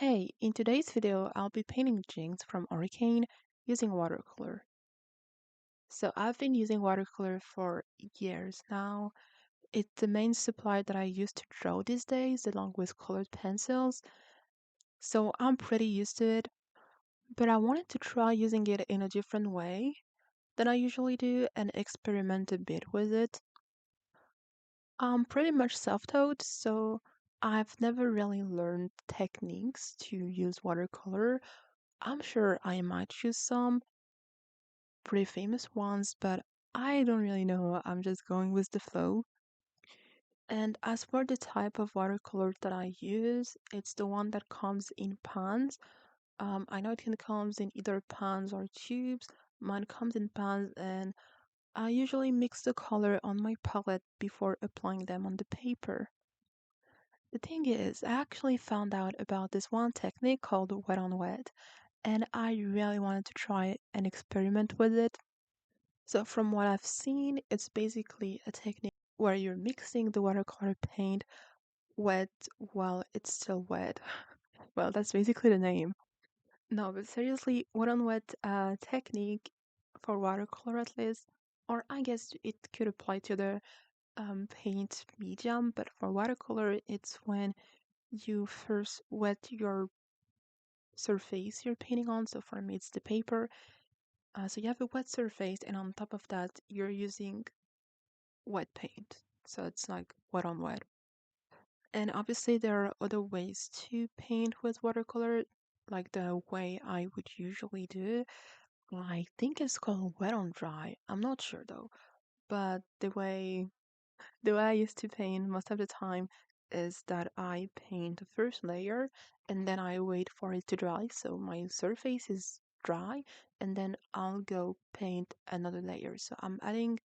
Hey, in today's video, I'll be painting Jinx from Arcane using watercolor. So I've been using watercolor for years now. It's the main supply that I use to draw these days, along with colored pencils. So I'm pretty used to it, but I wanted to try using it in a different way than I usually do and experiment a bit with it. I'm pretty much self-taught, so I've never really learned techniques to use watercolor. I'm sure I might choose some pretty famous ones, but I don't really know. I'm just going with the flow. And as for the type of watercolor that I use, it's the one that comes in pans. I know it can comes in either pans or tubes. Mine comes in pans, and I usually mix the color on my palette before applying them on the paper. The thing is, I actually found out about this one technique called wet on wet, and I really wanted to try and experiment with it. So from what I've seen, it's basically a technique where you're mixing the watercolor paint wet while it's still wet. Well, that's basically the name. No, but seriously, wet on wet technique for watercolor at least, or I guess it could apply to the paint medium, but for watercolor, it's when you first wet your surface you're painting on. So for me, it's the paper. So you have a wet surface, and on top of that, you're using wet paint. So it's like wet on wet. And obviously, there are other ways to paint with watercolor, like the way I would usually do. I think it's called wet on dry. I'm not sure though. But the way I used to paint most of the time is that I paint the first layer and then I wait for it to dry. So my surface is dry and then I'll go paint another layer. So I'm adding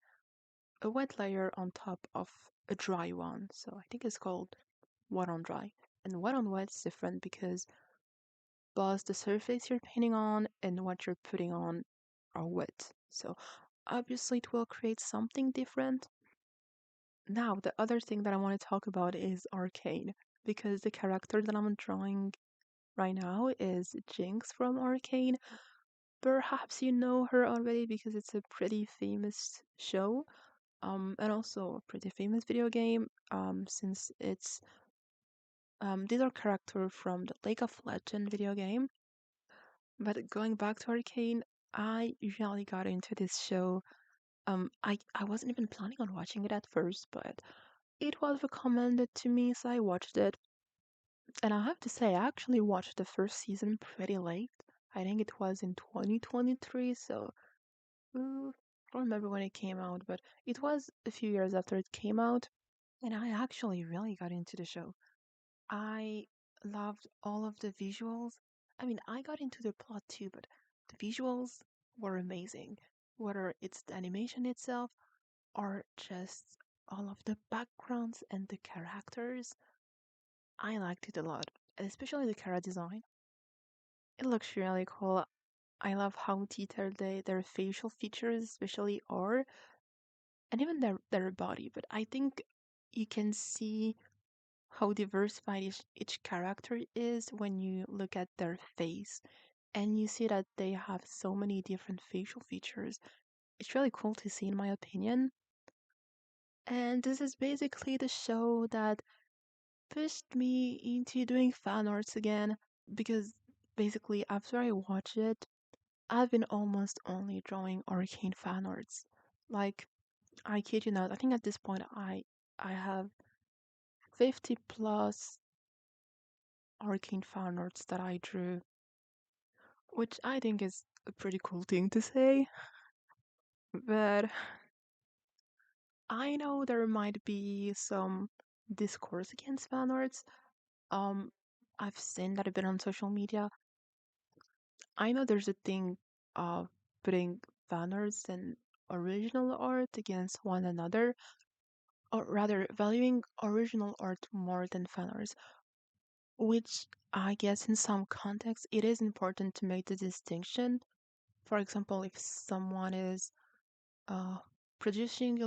a wet layer on top of a dry one. So I think it's called wet on dry. And wet on wet is different because both the surface you're painting on and what you're putting on are wet. So obviously it will create something different. Now, the other thing that I want to talk about is Arcane, because the character that I'm drawing right now is Jinx from Arcane. Perhaps you know her already because it's a pretty famous show, and also a pretty famous video game, since these are characters from the League of Legends video game. But going back to Arcane, I really got into this show. I wasn't even planning on watching it at first, but it was recommended to me, so I watched it. And I have to say, I actually watched the first season pretty late. I think it was in 2023, so I don't remember when it came out, but it was a few years after it came out. And I actually really got into the show. I loved all of the visuals. I mean, I got into the plot too, but the visuals were amazing. Whether it's the animation itself or just all of the backgrounds and the characters, I liked it a lot, especially the character design. It looks really cool. I love how detailed their facial features, especially are, and even their body. But I think you can see how diversified each character is when you look at their face, and you see that they have so many different facial features. It's really cool to see, in my opinion. And this is basically the show that pushed me into doing fan arts again because basically after I watched it, I've been almost only drawing arcane fan arts. Like, I kid you not, I think at this point I have 50 plus arcane fan arts that I drew, which I think is a pretty cool thing to say. But I know there might be some discourse against fan arts. Um, I've seen that a bit on social media. I know there's a thing of putting fan arts and original art against one another, or rather valuing original art more than fan arts, which I guess in some contexts it is important to make the distinction. For example, if someone is uh, producing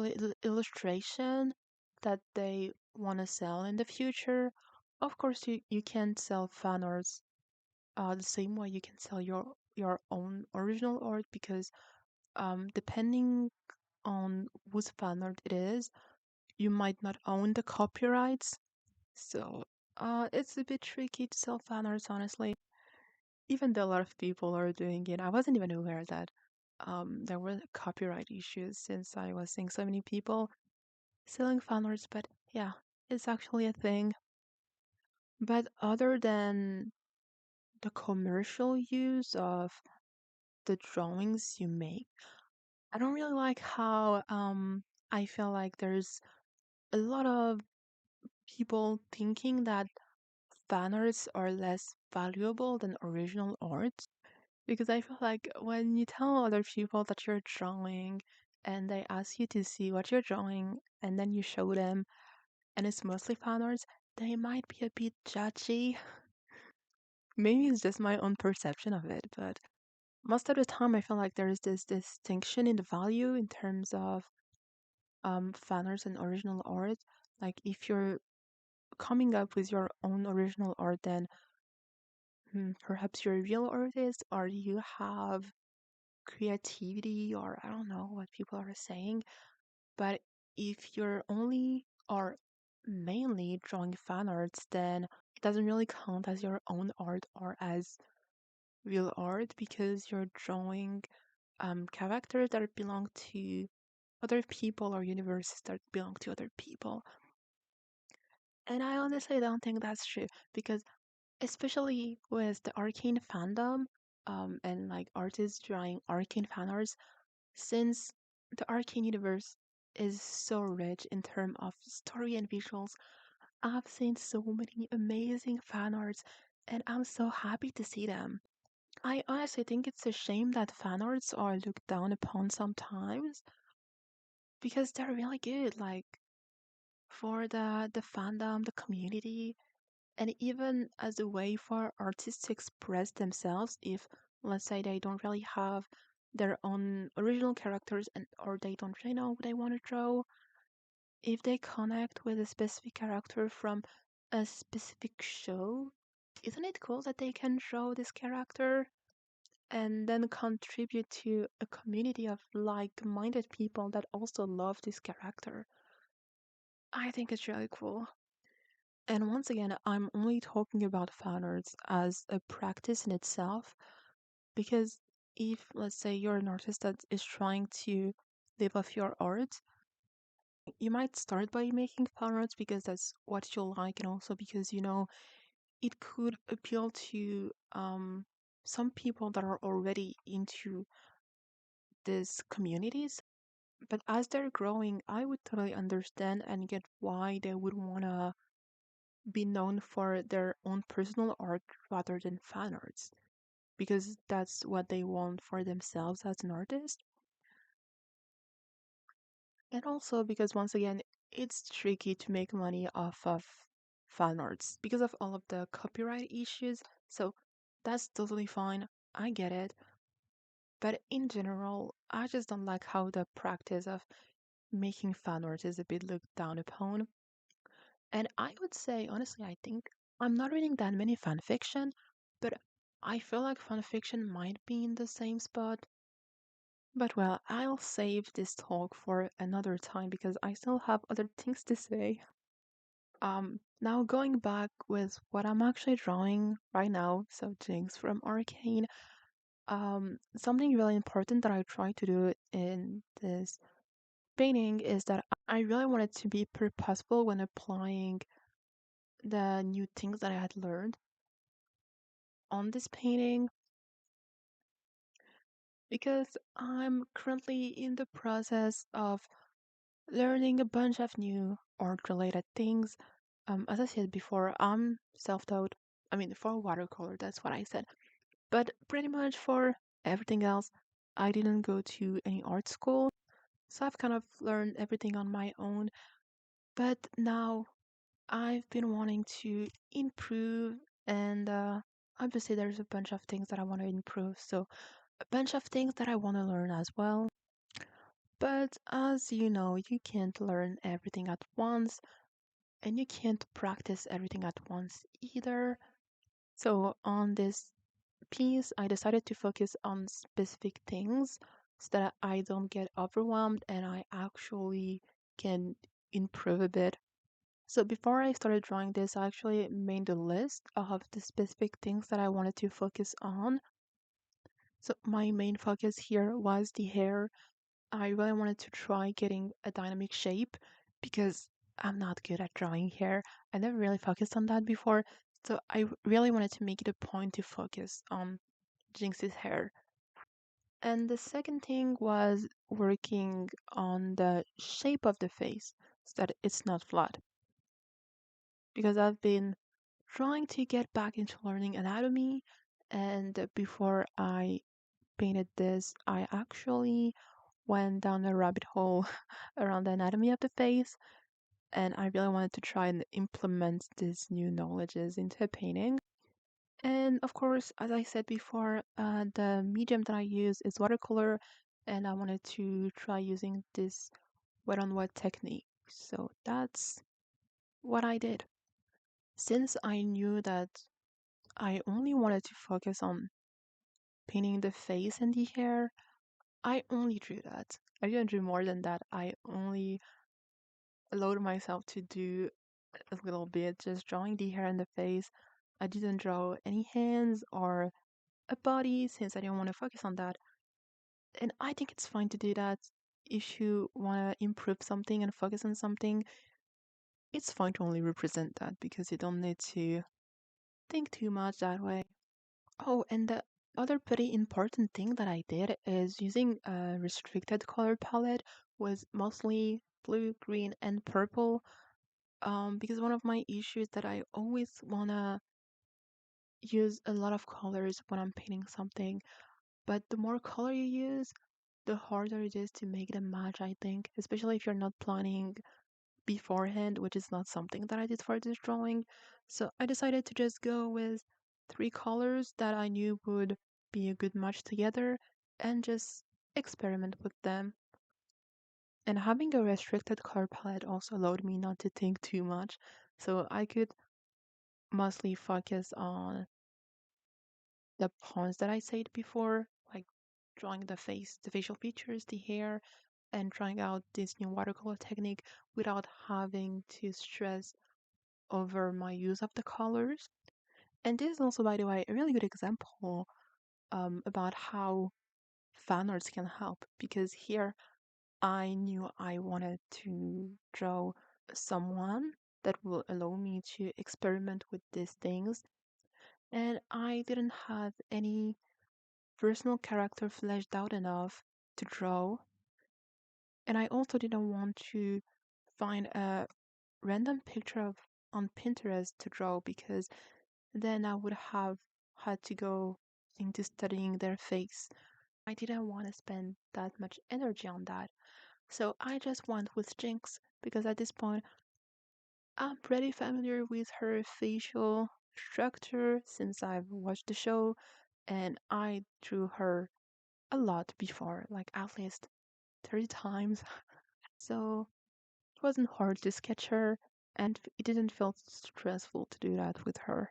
illustration that they want to sell in the future, of course you can't sell fan arts the same way you can sell your own original art because depending on whose fan art it is, you might not own the copyrights. So it's a bit tricky to sell fan arts, honestly. Even though a lot of people are doing it, I wasn't even aware that there were copyright issues since I was seeing so many people selling fan arts. But yeah, it's actually a thing. But other than the commercial use of the drawings you make, I don't really like how I feel like there's a lot of people thinking that fan arts are less valuable than original art. Because I feel like when you tell other people that you're drawing and they ask you to see what you're drawing and then you show them and it's mostly fan arts, they might be a bit judgy. Maybe it's just my own perception of it, but most of the time I feel like there's this distinction in the value in terms of fan arts and original art. Like if you're coming up with your own original art, then perhaps you're a real artist or you have creativity, or I don't know what people are saying. But if you're only or mainly drawing fan arts, then it doesn't really count as your own art or as real art because you're drawing characters that belong to other people or universes that belong to other people. And I honestly don't think that's true because especially with the arcane fandom, and like artists drawing arcane fan arts, since the arcane universe is so rich in terms of story and visuals, I've seen so many amazing fan arts and I'm so happy to see them. I honestly think it's a shame that fan arts are looked down upon sometimes because they're really good, like for the fandom, the community, and even as a way for artists to express themselves if let's say they don't really have their own original characters and or they don't really know what they want to draw, if they connect with a specific character from a specific show, isn't it cool that they can draw this character and then contribute to a community of like-minded people that also love this character? I think it's really cool. And once again, I'm only talking about fan arts as a practice in itself because if, let's say, you're an artist that is trying to live off your art, you might start by making fan arts because that's what you like and also because you know it could appeal to some people that are already into these communities. But as they're growing, I would totally understand and get why they would want to be known for their own personal art rather than fan arts because that's what they want for themselves as an artist. And also because once again, it's tricky to make money off of fan arts because of all of the copyright issues. So that's totally fine. I get it. But in general, I just don't like how the practice of making fan art is a bit looked down upon. And I would say, honestly, I think I'm not reading that many fan fiction, but I feel like fan fiction might be in the same spot. But well, I'll save this talk for another time because I still have other things to say. Now going back with what I'm actually drawing right now, so Jinx from Arcane. Something really important that I try to do in this painting is that I really wanted to be purposeful when applying the new things that I had learned on this painting because I'm currently in the process of learning a bunch of new art related things. As I said before, I'm self taught. I mean, for watercolor, that's what I said. But pretty much for everything else, I didn't go to any art school. So I've kind of learned everything on my own. But now I've been wanting to improve, and obviously, there's a bunch of things that I want to improve. So, a bunch of things that I want to learn as well. But as you know, you can't learn everything at once, and you can't practice everything at once either. So, on this piece, I decided to focus on specific things so that I don't get overwhelmed and I actually can improve a bit. So before I started drawing this, I actually made a list of the specific things that I wanted to focus on. So my main focus here was the hair. I really wanted to try getting a dynamic shape because I'm not good at drawing hair. I never really focused on that before. So I really wanted to make it a point to focus on Jinx's hair. And the second thing was working on the shape of the face so that it's not flat. Because I've been trying to get back into learning anatomy, and before I painted this, I actually went down a rabbit hole around the anatomy of the face, and I really wanted to try and implement these new knowledges into a painting. And of course, as I said before, the medium that I use is watercolor, and I wanted to try using this wet on wet technique. So that's what I did. Since I knew that I only wanted to focus on painting the face and the hair, I only drew that. I didn't do more than that. I only allowed myself to do a little bit, just drawing the hair and the face. I didn't draw any hands or a body since I didn't want to focus on that. And I think it's fine to do that if you want to improve something and focus on something. It's fine to only represent that because you don't need to think too much that way. Oh, and the other pretty important thing that I did is using a restricted color palette was mostly blue, green, and purple. Because one of my issues that I always wanna use a lot of colors when I'm painting something, but the more color you use, the harder it is to make them match, I think, especially if you're not planning beforehand, which is not something that I did for this drawing. So I decided to just go with three colors that I knew would be a good match together and just experiment with them. And having a restricted color palette also allowed me not to think too much. So I could mostly focus on the points that I said before, like drawing the face, the facial features, the hair, and trying out this new watercolor technique without having to stress over my use of the colors. And this is also, by the way, a really good example about how fan arts can help because here I knew I wanted to draw someone that will allow me to experiment with these things, and I didn't have any personal character fleshed out enough to draw, and I also didn't want to find a random picture of on Pinterest to draw because then I would have had to go into studying their face. I didn't want to spend that much energy on that. So I just went with Jinx because at this point I'm pretty familiar with her facial structure since I've watched the show and I drew her a lot before, like at least 30 times. So it wasn't hard to sketch her and it didn't feel stressful to do that with her.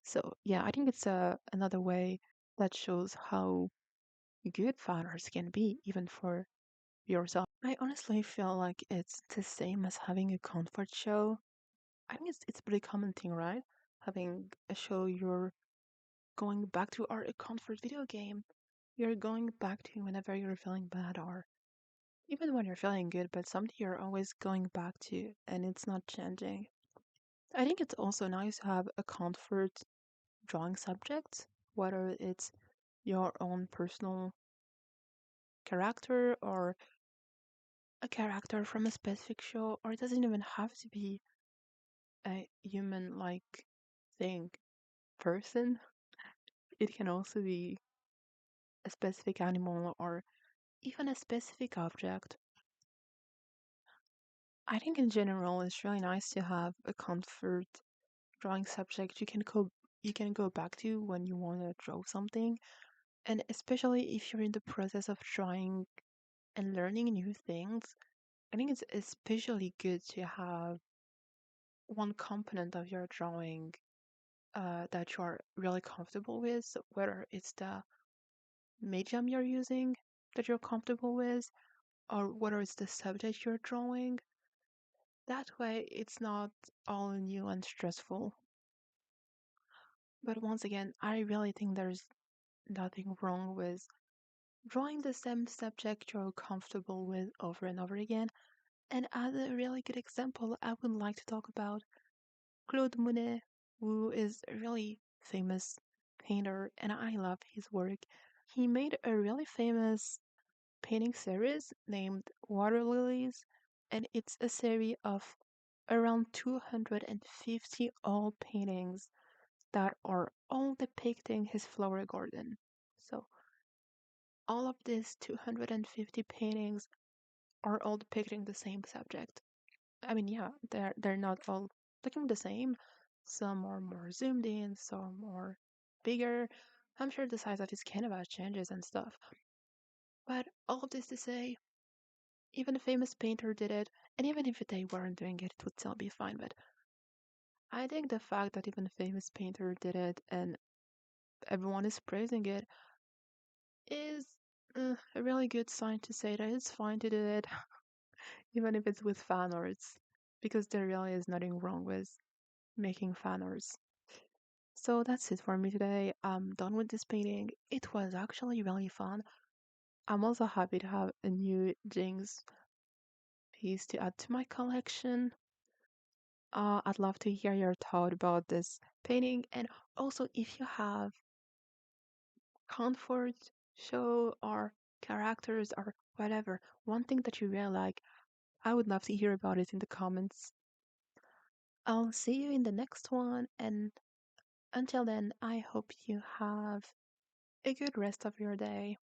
So yeah, I think it's another way that shows how good fighters can be, even for yourself. I honestly feel like it's the same as having a comfort show. I think it's a pretty common thing, right? Having a show you're going back to or a comfort video game you're going back to whenever you're feeling bad or even when you're feeling good, but something you're always going back to and it's not changing. I think it's also nice to have a comfort drawing subject, whether it's your own personal character or a character from a specific show, or it doesn't even have to be a human like thing, person. It can also be a specific animal or even a specific object. I think in general it's really nice to have a comfort drawing subject you can go back to when you want to draw something. And especially if you're in the process of trying and learning new things, I think it's especially good to have one component of your drawing that you're really comfortable with, so whether it's the medium you're using that you're comfortable with, or whether it's the subject you're drawing. That way, it's not all new and stressful. But once again, I really think there's nothing wrong with drawing the same subject you're comfortable with over and over again. And as a really good example, I would like to talk about Claude Monet, who is a really famous painter, and I love his work. He made a really famous painting series named Water Lilies, and it's a series of around 250 oil paintings that are all depicting his flower garden. So, all of these 250 paintings are all depicting the same subject. I mean, yeah, they're not all looking the same. Some are more zoomed in, some are bigger. I'm sure the size of his canvas changes and stuff. But all of this to say, even a famous painter did it, and even if they weren't doing it, it would still be fine. But I think the fact that even a famous painter did it and everyone is praising it is a really good sign to say that it's fine to do it, even if it's with fan arts, because there really is nothing wrong with making fan arts. So that's it for me today. I'm done with this painting. It was actually really fun. I'm also happy to have a new Jinx piece to add to my collection. I'd love to hear your thought about this painting, and also if you have comfort show or characters or whatever, one thing that you really like, I would love to hear about it in the comments. I'll see you in the next one, and until then, I hope you have a good rest of your day.